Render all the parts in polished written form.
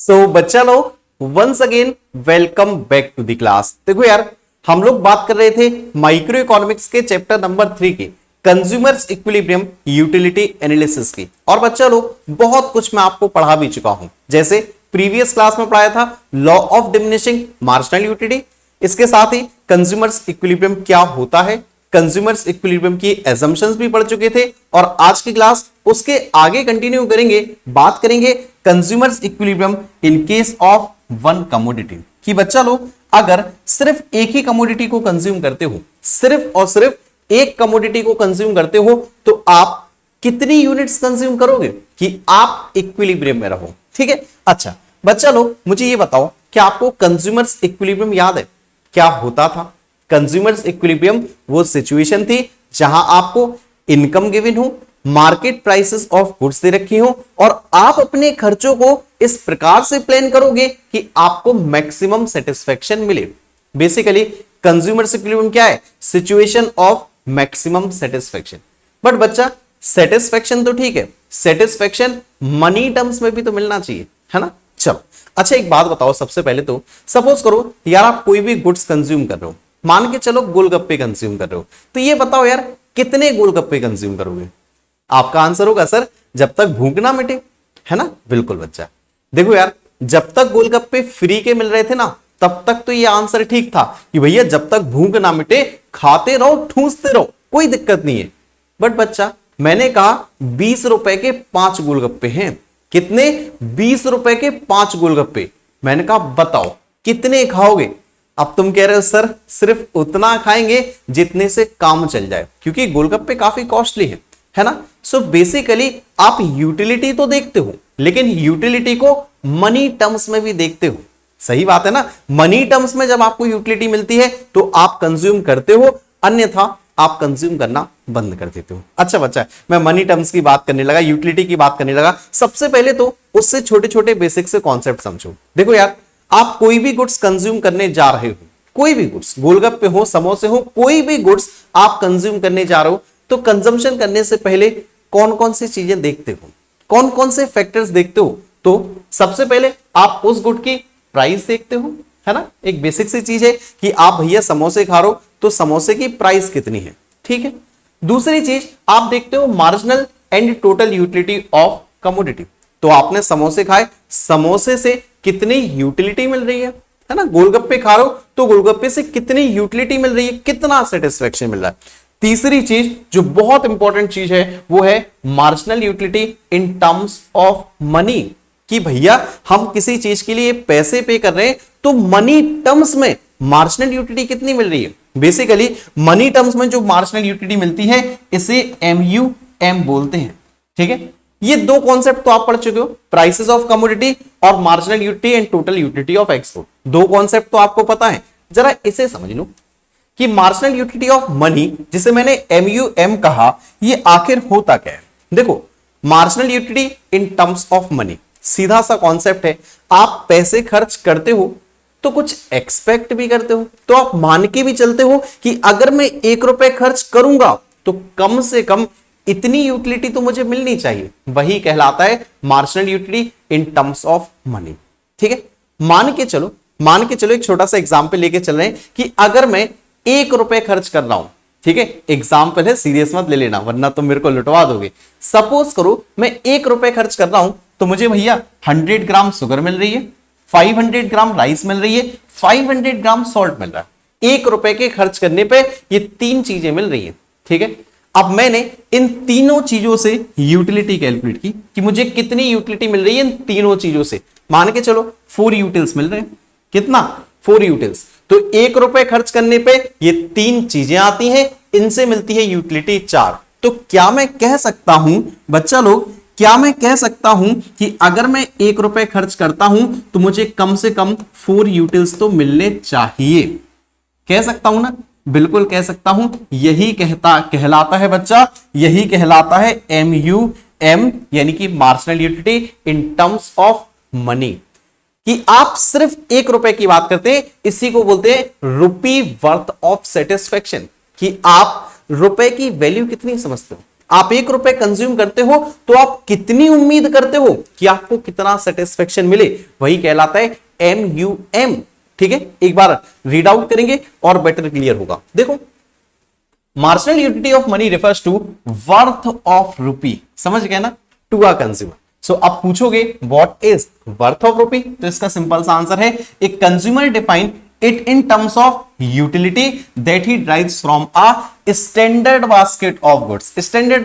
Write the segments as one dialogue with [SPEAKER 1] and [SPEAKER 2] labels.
[SPEAKER 1] बच्चा लोग once again welcome back to the class. देखो यार, हम लोग बात कर रहे थे माइक्रो इकोनॉमिक्स के चैप्टर नंबर 3 के कंज्यूमर्स इक्विलिब्रियम यूटिलिटी एनालिसिस की। और बच्चा लोग बहुत कुछ मैं आपको पढ़ा भी चुका हूं, जैसे प्रीवियस क्लास में पढ़ाया था law of diminishing marginal utility, इसके साथ ही कंज्यूमर्स इक्विलिब्रियम क्या होता है, कंज्यूमर्स इक्विलिब्रियम की एजम्पशंस भी पढ़ चुके थे। और आज की क्लास उसके आगे कंटिन्यू करेंगे, बात करेंगे consumers equilibrium in case of one commodity. कि बच्चा लोग अगर सिर्फ एक ही कमोडिटी को कंज्यूम करते हो, सिर्फ और सिर्फ एक कमोडिटी को कंज्यूम करते हो, तो आप कितनी यूनिट्स कंज्यूम करोगे कि आप इक्विलिब्रियम में रहो। ठीक है, अच्छा बच्चा लोग मुझे ये बताओ, क्या आपको कंज्यूमर्स इक्विलिब्रियम याद है? क्या होता था? कंज्यूमर्स इक्विलिब्रियम वो सिचुएशन थी जहां आपको इनकम गिवन हो, मार्केट प्राइसेस ऑफ गुड्स दे रखी हो, और आप अपने खर्चों को इस प्रकार से प्लान करोगे कि आपको मैक्सिमम सेटिस्फेक्शन मिले। बेसिकली कंज्यूमर्स इक्विलिब्रियम क्या है? Situation of maximum satisfaction. But बच्चा सेटिस्फेक्शन तो ठीक है, सेटिस्फेक्शन मनी टर्म्स में भी तो मिलना चाहिए, है ना? चलो अच्छा, एक बात बताओ, सबसे पहले तो सपोज करो यार आप कोई भी गुड्स कंज्यूम कर रहे हो, मान के चलो गोलगप्पे कंज्यूम कर रहे हो, तो ये बताओ यार कितने गोलगप्पे कंज्यूम करोगे? आपका आंसर होगा सर जब तक भूख ना मिटे, है ना? बिल्कुल बच्चा, देखो यार जब तक गोलगप्पे फ्री के मिल रहे थे ना, तब तक तो ये आंसर ठीक था कि भैया जब तक भूख ना मिटे खाते रहो, ठूसते रहो, कोई दिक्कत नहीं है। बट बच्चा मैंने कहा 20 रुपए के 5 गोलगप्पे हैं। कितने? 20 रुपए के 5 गोलगप्पे। मैंने कहा बताओ कितने खाओगे? अब तुम कह रहे हो सर सिर्फ उतना खाएंगे जितने से काम चल जाए, क्योंकि गोलगप्पे काफी कॉस्टली है ना? सो बेसिकली आप यूटिलिटी तो देखते हो, लेकिन यूटिलिटी को मनी टर्म्स में भी देखते हो। सही बात है ना? मनी टर्म्स में जब आपको यूटिलिटी मिलती है तो आप कंज्यूम करते हो, अन्यथा आप कंज्यूम करना बंद कर देते हो। अच्छा बच्चा, मैं मनी टर्म्स की बात करने लगा, यूटिलिटी की बात करने लगा। सबसे पहले तो उससे छोटे छोटे बेसिक से कॉन्सेप्ट समझो। देखो यार, आप कोई भी गुड्स कंज्यूम करने जा रहे हो, कोई भी गुड्स, गोलगप्पे हो, समोसे हो, कोई भी गुड्स आप कंज्यूम करने जा रहे हो, तो कंजम्पशन करने से पहले कौन कौन सी चीजें देखते हो, कौन कौन से फैक्टर्स देखते हो? तो सबसे पहले आप उस गुड की प्राइस देखते हो, है ना? एक बेसिक सी चीज है कि आप भैया समोसे खा रहे हो तो समोसे की प्राइस कितनी है, ठीक है? दूसरी चीज आप देखते हो marginal and total utility of commodity. तो आपने समोसे खाए, समोसे से कितनी यूटिलिटी मिल रही है ना? गोलगप्पे खा रहे हो तो गोलगप्पे से कितनी यूटिलिटी मिल रही है, कितना सेटिस्फेक्शन मिल रहा है। तीसरी चीज जो बहुत इंपॉर्टेंट चीज है वो है marginal utility in terms of money. कि भैया हम किसी चीज के लिए पैसे पे कर रहे हैं तो मनी टर्म्स में मार्जिनल यूटिलिटी कितनी मिल रही है? बेसिकली मनी टर्म्स में जो मार्जिनल यूटिलिटी मिलती है इसे MUM बोलते हैं, ठीक है? ये दो कॉन्सेप्ट तो आप पढ़ चुके हो, प्राइसेस ऑफ कमोडिटी और marginal utility and total utility of export. दो कॉन्सेप्ट तो आपको पता है। जरा इसे समझ लो कि मार्जिनल यूटिलिटी ऑफ मनी, जिसे मैंने MUM कहा, ये आखिर होता क्या है? देखो, marginal utility in terms of money सीधा सा कॉन्सेप्ट है, आप पैसे खर्च करते हो तो कुछ एक्सपेक्ट भी करते हो, तो आप मान के भी चलते हो कि अगर मैं 1 रुपए खर्च करूंगा तो कम से कम इतनी यूटिलिटी तो मुझे मिलनी चाहिए। वही कहलाता है marginal utility in terms of money, ठीक है? मान के चलो एक छोटा सा एग्जांपल लेके चल रहे हैं कि अगर मैं 1 रुपए खर्च कर रहा हूं, ठीक है? एग्जांपल है, सीरियस मत ले लेना वरना तुम मेरे को लुटवा दोगे। सपोज करो मैं 1 रुपए खर्च कर रहा हूं तो मुझे भैया 100 ग्राम शुगर मिल रही है, 500 ग्राम राइस मिल रही है, 500 ग्राम सॉल्ट मिल रहा है। 1 रुपए के खर्च करने पे ये 3 चीजें मिल रही है, ठीक है? अब मैंने इन तीनों चीजों से यूटिलिटी कैलकुलेट की कि मुझे कितनी यूटिलिटी मिल रही है इन तीनों चीजों से। मान के चलो 4 यूटिल्स मिल रहे हैं। कितना? 4 यूटिल्स। तो 1 रुपए खर्च करने पे ये 3 चीजें आती हैं, इनसे मिलती है यूटिलिटी 4। तो क्या मैं कह सकता हूं बच्चा लोग, क्या मैं कह सकता हूं कि अगर मैं 1 रुपए खर्च करता हूं तो मुझे कम से कम 4 यूटिल्स तो मिलने चाहिए? कह सकता हूं ना? बिल्कुल कह सकता हूं। यही कहलाता है बच्चा, यही कहलाता है MUM, यानी कि marginal utility in terms of money. कि आप सिर्फ 1 रुपए की बात करते हैं, इसी को बोलते हैं रुपी वर्थ ऑफ सेटिस्फेक्शन। कि आप रुपए की वैल्यू कितनी समझते हो, आप 1 रुपए कंज्यूम करते हो तो आप कितनी उम्मीद करते हो कि आपको कितना सेटिस्फेक्शन मिले, वही कहलाता है MUM। ठीक है, एक बार रीड आउट करेंगे और बेटर क्लियर होगा। देखो, marginal utility of money refers to worth of rupee, समझ गए ना, टू अ कंज्यूमर। सो अब पूछोगे व्हाट इज वर्थ ऑफ रूपी, तो इसका सिंपल सा आंसर है a consumer define it in terms of utility that he drives from a standard basket of goods. Standard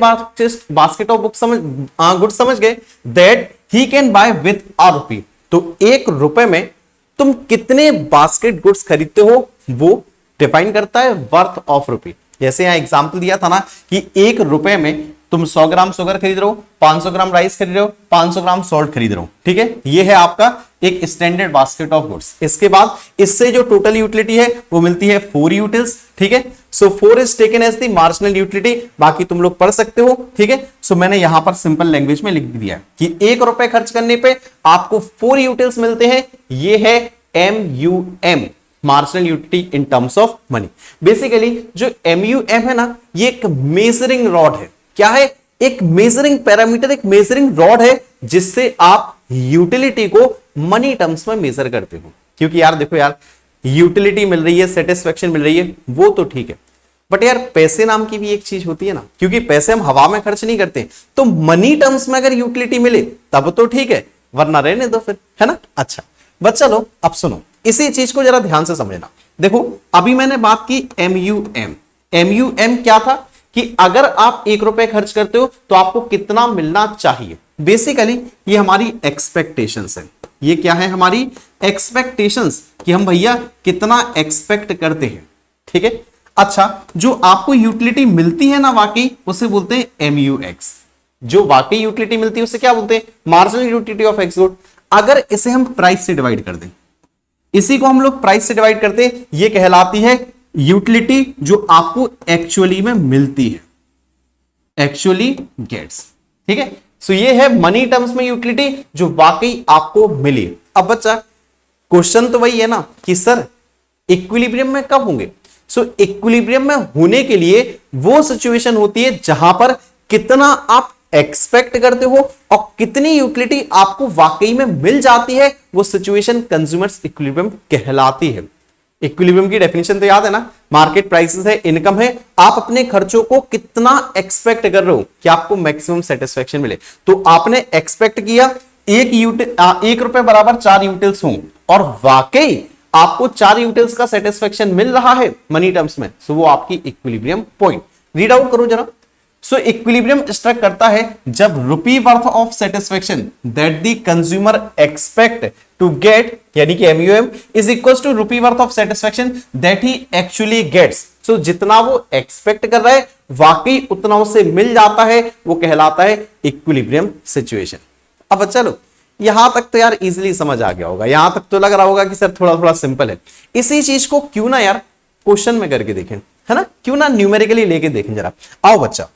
[SPEAKER 1] basket of goods समझ गए, that he can buy with a रूपी। तो 1 रुपए में तुम कितने बास्केट गुड्स खरीदते हो वो डिफाइन करता है वर्थ ऑफ रूपी। जैसे यहां एग्जांपल दिया था ना कि 1 रुपए में तुम 100 ग्राम शुगर खरीद रहे हो, 500 ग्राम राइस खरीद रहे हो, 500 ग्राम सॉल्ट खरीद रहे हो। ठीक है, ये है आपका एक स्टैंडर्ड बास्केट ऑफ गुड्स। इसके बाद इससे जो टोटल यूटिलिटी है वो मिलती है 4 यूटिल्स। ठीक है, so 4 is taken as the marginal utility, बाकी तुम लोग पढ़ सकते हो। ठीक है, सो मैंने यहां पर सिंपल लैंग्वेज में लिख दिया है कि 1 रुपए खर्च करने पे आपको 4 यूटिल्स मिलते हैं। ये है MUM, marginal utility in terms of money. Basically जो MUM है ना, ये एक मेजरिंग रॉड है। क्या है? एक मेजरिंग पैरामीटर, एक मेजरिंग रॉड है जिससे आप यूटिलिटी को मनी टर्म्स में मेजर करते हो। क्योंकि यार देखो यार, यूटिलिटी मिल रही है, सेटिस्फेक्शन मिल रही है, वो तो ठीक है, बट यार पैसे नाम की भी एक चीज होती है ना, क्योंकि पैसे हम हवा में खर्च नहीं करते। तो मनी टर्म्स में अगर यूटिलिटी मिले तब तो ठीक है, वरना रहने दो फिर, है ना। अच्छा बस चलो अब सुनो, इसी चीज को जरा ध्यान से समझना। देखो अभी मैंने बात की MUM। MUM क्या था कि अगर आप 1 रुपए खर्च करते हो तो आपको कितना मिलना चाहिए। बेसिकली ये हमारी एक्सपेक्टेशंस है। ये क्या है? हमारी एक्सपेक्टेशंस, कि हम भैया कितना एक्सपेक्ट करते हैं। ठीक है, अच्छा जो आपको यूटिलिटी मिलती है ना वाकई, उसे बोलते हैं MUX। जो वाकई यूटिलिटी मिलती है उसे क्या बोलते हैं? Marginal utility of x good. अगर इसे हम प्राइस से डिवाइड कर दें, इसी को हम लोग प्राइस से डिवाइड करते हैं, ये कहलाती है यूटिलिटी जो आपको एक्चुअली में मिलती है, एक्चुअली गेट्स। ठीक है, सो ये है मनी टर्म्स में यूटिलिटी जो वाकई आपको मिली। अब बच्चा क्वेश्चन तो वही है ना कि सर इक्विलिब्रियम में कब होंगे? सो इक्विलिब्रियम में होने के लिए वो सिचुएशन होती है जहां पर कितना आप एक्सपेक्ट करते हो और कितनी यूटिलिटी आपको वाकई में मिल जाती है, वो सिचुएशन कंज्यूमर्स इक्विलिब्रियम कहलाती है। इक्विलिब्रियम की डेफिनेशन तो याद है ना, मार्केट प्राइसेस है, इनकम है, आप अपने खर्चों को कितना एक्सपेक्ट कर रहे हो कि आपको मैक्सिमम सेटिस्फेक्शन मिले। तो आपने एक्सपेक्ट किया 1 रुपए बराबर 4 यूटिल्स हों और वाकई आपको 4 यूटिल्स का सेटिस्फेक्शन मिल रहा है मनी टर्म्स में, सो वो आपकी इक्विलिब्रियम पॉइंट। रीड आउट करो जरा। सो इक्विलिब्रियम स्ट्रक करता है जब rupee worth of satisfaction that the consumer expect to get, यानी कि MUM is equal to rupee worth of satisfaction that he actually gets. So जितना वो एक्सपेक्ट कर रहा है वाकई उतना उसे मिल जाता है, वो कहलाता है इक्विलिब्रियम सिचुएशन। अब चलो यहां तक तो यार इजीली समझ आ गया होगा, यहां तक तो लग रहा होगा कि सर थोड़ा थोड़ा सिंपल है। इसी चीज को क्यों ना यार क्वेश्चन में करके देखें, है ना, क्यों ना न्यूमेरिकली लेके देखें जरा। आओ बच्चा,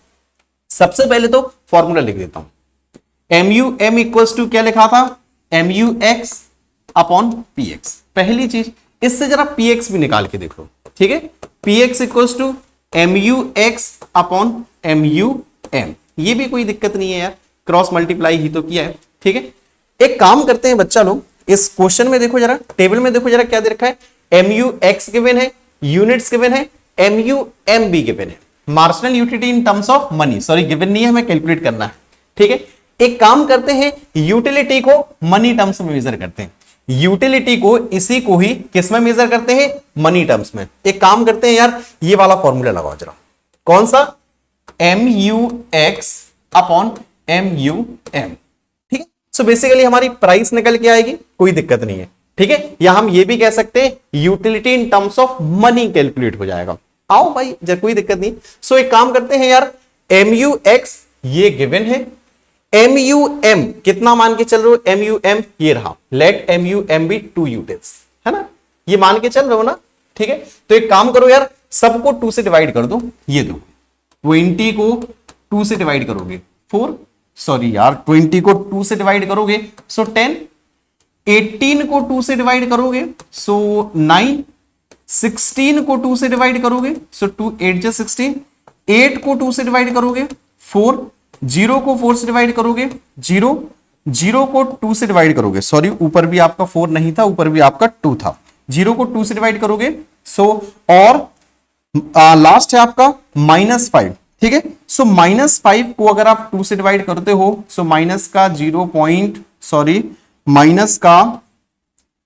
[SPEAKER 1] सबसे पहले तो फॉर्मूला लिख देता हूं। MUM इक्वल्स टू क्या लिखा था? MUX upon PX। पहली चीज, इससे जरा PX भी निकाल के देख लो। ठीक है, PX equals to MUX upon MUM। ये भी कोई दिक्कत नहीं है यार, क्रॉस मल्टीप्लाई ही तो किया है। ठीक है, एक काम करते हैं बच्चा लोग, इस क्वेश्चन में देखो जरा, टेबल में देखो जरा क्या दे रखा है। MUX गिवन है, यूनिट्स गिवन है, MUM भी गिवन है। Marginal utility in terms of money, sorry given नहीं है, हमें कैलकुलेट करना है। ठीक है, एक काम करते हैं, यूटिलिटी को मनी टर्म्स में मेजर करते हैं। यूटिलिटी को इसी को ही किस में मेजर करते हैं? मनी टर्म्स में। एक काम करते हैं यार, ये वाला फॉर्मूला लगाओ जरा। कौन सा? MUX upon MUM। ठीक है, सो बेसिकली हमारी प्राइस निकल के आएगी, कोई दिक्कत नहीं है। ठीक है, या हम ये भी कह सकते हैं utility in terms of money calculate हो जाएगा। आओ भाई जरा, कोई दिक्कत नहीं। सो एक काम करते हैं यार, MUX ये गिवन है, MUM कितना मान के चल रहे हो? MUM ये रहा, लेट MUM बी 2 यूटिल्स, है ना, ये मान के चल रहे हो ना। ठीक है, तो एक काम करो यार, सबको 2 से डिवाइड कर दो। ये दो 20 को 2 से डिवाइड करोगे 4, सॉरी यार 20 को 2 से डिवाइड करोगे सो 10, 18 को 2 से डिवाइड करोगे सो 9, 16 को 2 से डिवाइड करोगे सो 2 8 जा 16, 8 को 2 से डिवाइड करोगे 4, 0 को 4 से डिवाइड करोगे 0, 0 को 2 से डिवाइड करोगे, सॉरी ऊपर भी आपका 4 नहीं था, ऊपर भी आपका 2 था, 0 को 2 से डिवाइड करोगे, सो और लास्ट है आपका -5, ठीक है। सो -5 को अगर आप 2 से डिवाइड करते हो, सो माइनस का माइनस का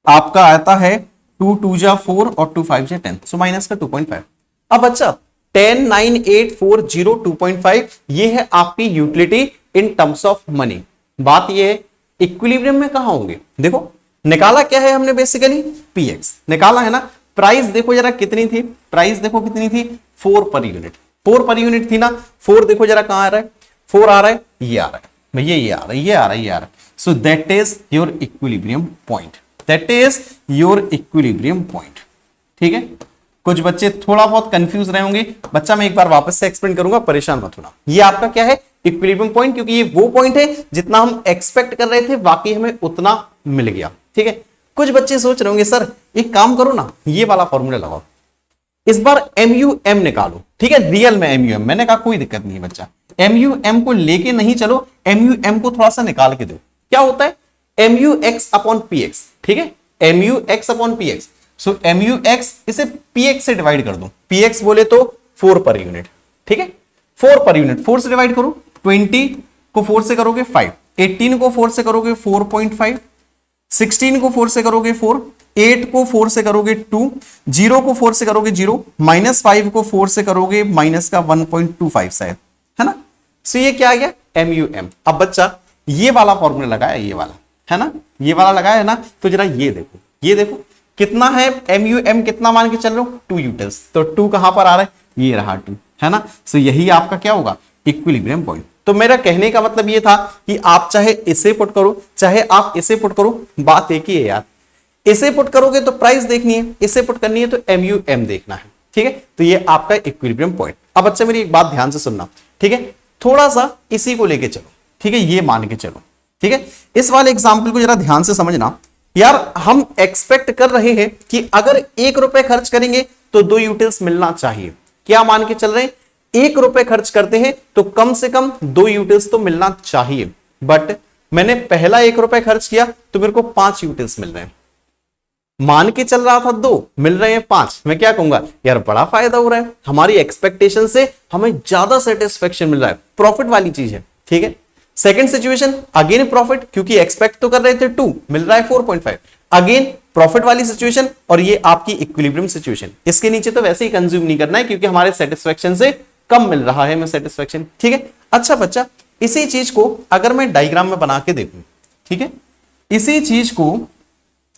[SPEAKER 1] आपका आता है 2 2 जा 4 और 2 5 जा 10, सो माइनस का 2.5। अब बच्चा 10 9 8 4 0 2.5 ये है आपकी utility in terms of money. बात ये है इक्विलिब्रियम में कहां होंगे, देखो निकाला क्या है हमने, बेसिकली पीएक्स निकाला है ना। प्राइस देखो जरा कितनी थी, प्राइस देखो कितनी थी, 4 पर यूनिट, 4 पर यूनिट थी ना। 4 देखो जरा कहां आ रहा है, 4 आ रहा है, ये आ रहा है भैया, ये आ रहा है, ये आ रहा है, ये आ रहा है। So that is your equilibrium point, that is your equilibrium point, ठीक है। कुछ बच्चे थोड़ा बहुत कंफ्यूज रहे होंगे, बच्चा मैं एक बार वापस से एक्सप्लेन करूंगा, परेशान मत होना। ये आपका क्या है, इक्विलिब्रियम पॉइंट, क्योंकि ये वो पॉइंट है जितना हम एक्सपेक्ट कर रहे थे बाकी हमें उतना मिल गया, ठीक है। कुछ बच्चे सोच रहे होंगे सर एक काम करो ना, ये वाला फॉर्मूला लगाओ, इस बार MUM निकालो, ठीक है, रियल में MUM, मैंने कहा कोई दिक्कत नहीं है बच्चा, MUM को लेके नहीं चलो, MUM को थोड़ा सा निकाल के दो। क्या होता है MUX अपॉन PX, ठीक है, MUX अपॉन PX। सो MUX इसे PX से डिवाइड कर दो, PX बोले तो 4 पर यूनिट, ठीक है, 4 पर यूनिट, 4 से डिवाइड करो, 20 को 4 से करोगे 5, 18 को 4 से करोगे 4.5, 16 को 4 से करोगे 4, 8 को 4 से करोगे 2, 0 को 4 से करोगे 0, -5 को 4 से करोगे माइनस का 1.25 शायद, है ना। सो ये क्या आ गया MUM। अब बच्चा ये वाला फॉर्मूला लगाया, ये वाला है ना, ये वाला लगाया है ना, तो जरा ये देखो, ये देखो कितना है MUM, कितना मान के चल रहे हो 2 यूटिल्स, तो 2 कहां पर आ रहा है, ये रहा 2, है ना। सो यही आपका क्या होगा इक्विलिब्रियम पॉइंट। तो मेरा कहने का मतलब ये था कि आप चाहे इसे पुट करो चाहे आप इसे पुट करो, बात एक ही है यार, इसे पुट करोगे तो प्राइस देखनी है, इसे पुट करनी है तो MUM देखना है, ठीक है। तो ये आपका इक्विलिब्रियम पॉइंट। अब बच्चा मेरी एक बात ध्यान से सुनना, ठीक है, थोड़ा सा इसी को लेके चलो, ठीक है, ये मान के चलो, ठीक है। इस वाले एग्जाम्पल को जरा ध्यान से समझना यार, हम एक्सपेक्ट कर रहे हैं कि अगर 1 रुपए खर्च करेंगे तो 2 यूटिल्स मिलना चाहिए। क्या मान के चल रहे हैं, 1 रुपए खर्च करते हैं तो कम से कम 2 यूटिल्स तो मिलना चाहिए, बट मैंने पहला 1 रुपए खर्च किया तो मेरे को 5 यूटिल्स मिल रहे हैं, मान के चल रहा था 2 मिल रहे हैं 5, मैं क्या कहूंगा यार बड़ा फायदा हो रहा है, हमारी एक्सपेक्टेशन से हमें ज्यादा सेटिस्फेक्शन मिल रहा है, प्रॉफिट वाली चीज है, ठीक है। सेकंड सिचुएशन अगेन प्रॉफिट, क्योंकि एक्सपेक्ट तो कर रहे थे 2 मिल रहा है 4.5, अगेन प्रॉफिट वाली सिचुएशन, और ये आपकी इक्विलिब्रियम सिचुएशन। इसके नीचे तो वैसे ही कंज्यूम नहीं करना है क्योंकि हमारे सेटिस्फेक्शन से कम मिल रहा है हमें सेटिस्फेक्शन, ठीक है। अच्छा बच्चा इसी चीज को अगर मैं डायग्राम में बना के देखूं, ठीक है, इसी चीज को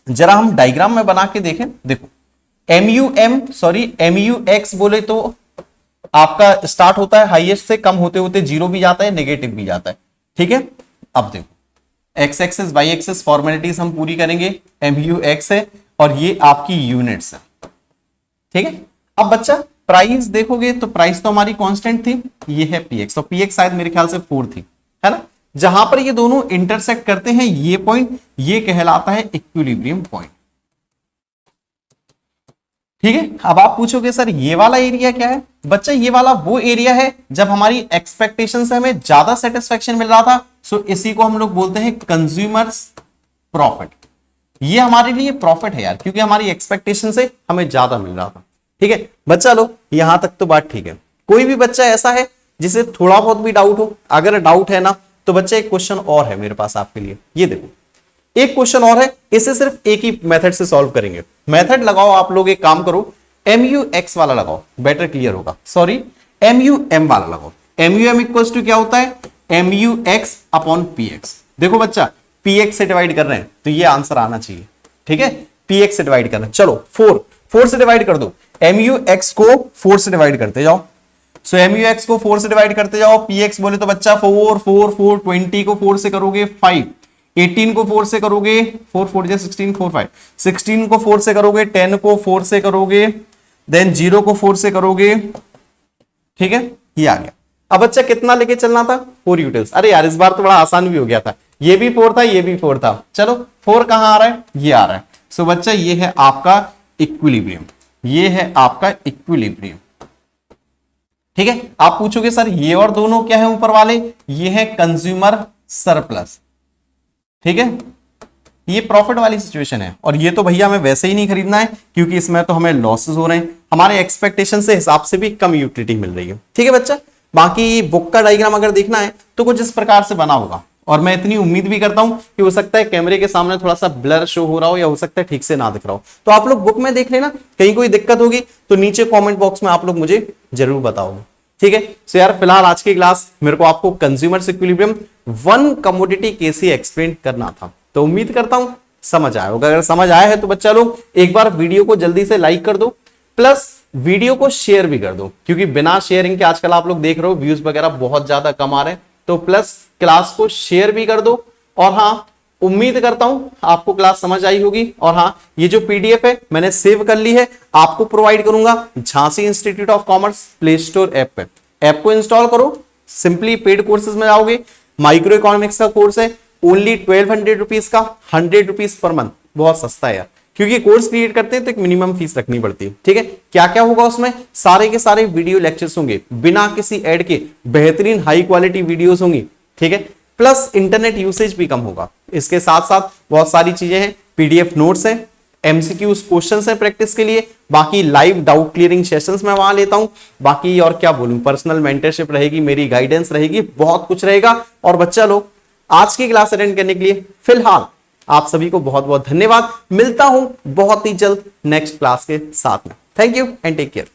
[SPEAKER 1] जरा हम डायग्राम में बना के देखें, देखो MUX बोले तो आपका स्टार्ट होता है हाईएस्ट से, कम होते होते 0 भी जाता है, नेगेटिव भी जाता है, ठीक है। अब देखो X axis Y axis formalities हम पूरी करेंगे, MUX है और ये आपकी यूनिट्स है, ठीक है। अब बच्चा प्राइस देखोगे तो प्राइस तो हमारी कांस्टेंट थी, ये है PX, तो PX शायद मेरे ख्याल से 4 थी, है ना। जहां पर ये दोनों इंटरसेक्ट करते हैं ये पॉइंट, ये कहलाता है इक्विलिब्रियम पॉइंट, ठीक है। अब आप पूछोगे सर ये वाला एरिया क्या है, बच्चा ये वाला वो एरिया है जब हमारी एक्सपेक्टेशन से हमें ज्यादा सेटिस्फेक्शन मिल रहा था, सो इसी को हम लोग बोलते हैं कंज्यूमर्स प्रॉफिट। ये हमारे लिए प्रॉफिट है यार, क्योंकि हमारी एक्सपेक्टेशन से हमें ज्यादा मिल रहा था, ठीक है। बच्चा लो यहां तक तो बात ठीक है। कोई भी बच्चा ऐसा है जिसे थोड़ा बहुत भी डाउट हो, अगर डाउट है ना तो बच्चा एक क्वेश्चन और है मेरे पास आपके लिए, ये देखो एक क्वेश्चन और है, इसे सिर्फ एक ही मेथड से सॉल्व करेंगे। मेथड लगाओ आप लोग, एक काम करो MUX वाला लगाओ, बेटर क्लियर होगा, सॉरी MUM वाला लगाओ। MUM इक्वल्स टू क्या होता है, MUX अपॉन PX। देखो बच्चा PX से डिवाइड कर रहे हैं तो ये आंसर आना चाहिए, ठीक है, PX से डिवाइड करना। चलो 4 से डिवाइड कर दो, MUX को 4 से डिवाइड करते जाओ, सो MUX को 4 से डिवाइड करते जाओ, PX बोले तो बच्चा 4 4 4, 20 को 4 से करोगे 5, 18 को 4 से करोगे 4 4 16 4 5, 16 को 4 से करोगे, 10 को 4 से करोगे, देन 0 को 4 से करोगे, ठीक है, ये आ गया। अब बच्चा कितना लेके चलना था, 4 यूटिल्स। अरे यार इस बार तो बड़ा आसान भी हो गया था, ये भी 4 था ये भी 4 था, चलो 4 कहां आ रहा है, ये आ रहा है। सो बच्चा ये है आपका इक्विलिब्रियम, ये है आपका इक्विलिब्रियम, ठीक है। आप पूछोगे सर ये और दोनों क्या है ऊपर वाले, ये है कंज्यूमर सरप्लस, ठीक है, ये प्रॉफिट वाली सिचुएशन है। और ये तो भैया हमें वैसे ही नहीं खरीदना है क्योंकि इसमें तो हमें लॉसेस हो रहे हैं, हमारे एक्सपेक्टेशन से हिसाब से भी कम यूटिलिटी मिल रही है, ठीक है बच्चा। बाकी बुक का डायग्राम अगर देखना है तो कुछ इस प्रकार से बना होगा, और मैं इतनी उम्मीद भी करता हूं कि हो सकता है कैमरे के सामने थोड़ा सा ब्लर शो हो रहा हो, या हो सकता है ठीक से ना दिख रहा हो, तो आप लोग बुक में देख लेना। कहीं कोई दिक्कत होगी तो नीचे कमेंट बॉक्स में आप लोग मुझे जरूर बताओगे, ठीक है। सो यार फिलहाल आज की क्लास मेरे को आपको consumer equilibrium one commodity case ही एक्सप्लेन करना था, तो उम्मीद करता हूं समझ आया होगा। अगर समझ आया है तो बच्चा लोग एक बार वीडियो को जल्दी से लाइक कर दो, प्लस वीडियो को शेयर भी कर दो, क्योंकि बिना शेयरिंग के आजकल आप लोग देख रहे हो व्यूज वगैरह बहुत ज्यादा कम आ रहे हैं, तो प्लस क्लास को शेयर भी कर दो। और हाँ, उम्मीद करता हूं आपको क्लास समझ आई होगी। और हाँ, ये जो पीडीएफ है मैंने सेव कर ली है, आपको प्रोवाइड करूंगा Jhansi institute of commerce play store app पे। ऐप को इंस्टॉल करो, सिंपली पेड कोर्सेज में जाओगे, माइक्रो इकोनॉमिक्स का कोर्स है, ओनली 1200 रुपीज का, 100 रुपीज पर मंथ, बहुत सस्ता है यार, क्योंकि कोर्स क्रिएट करते हैं तो एक मिनिमम फीस रखनी पड़ती है, ठीक है। क्या क्या होगा उसमें, सारे के सारे वीडियो लेक्चर्स होंगे बिना किसी एड के, बेहतरीन हाई क्वालिटी वीडियोस होंगी, ठीक है, प्लस इंटरनेट यूसेज भी कम होगा। इसके साथ साथ बहुत सारी चीजें हैं, पीडीएफ नोट्स हैं, एमसीक्यूज क्वेश्चंस हैं प्रैक्टिस के लिए, बाकी लाइव डाउट क्लियरिंग सेशंस मैं वहां लेता हूं, बाकी और क्या बोलूं, पर्सनल मेंटरशिप रहेगी, मेरी गाइडेंस रहेगी, बहुत कुछ रहेगा। और बच्चा लोग आज की क्लास अटेंड करने के लिए फिलहाल आप सभी को बहुत बहुत धन्यवाद। मिलता हूं बहुत ही जल्द नेक्स्ट क्लास के साथ में। Thank you and take care.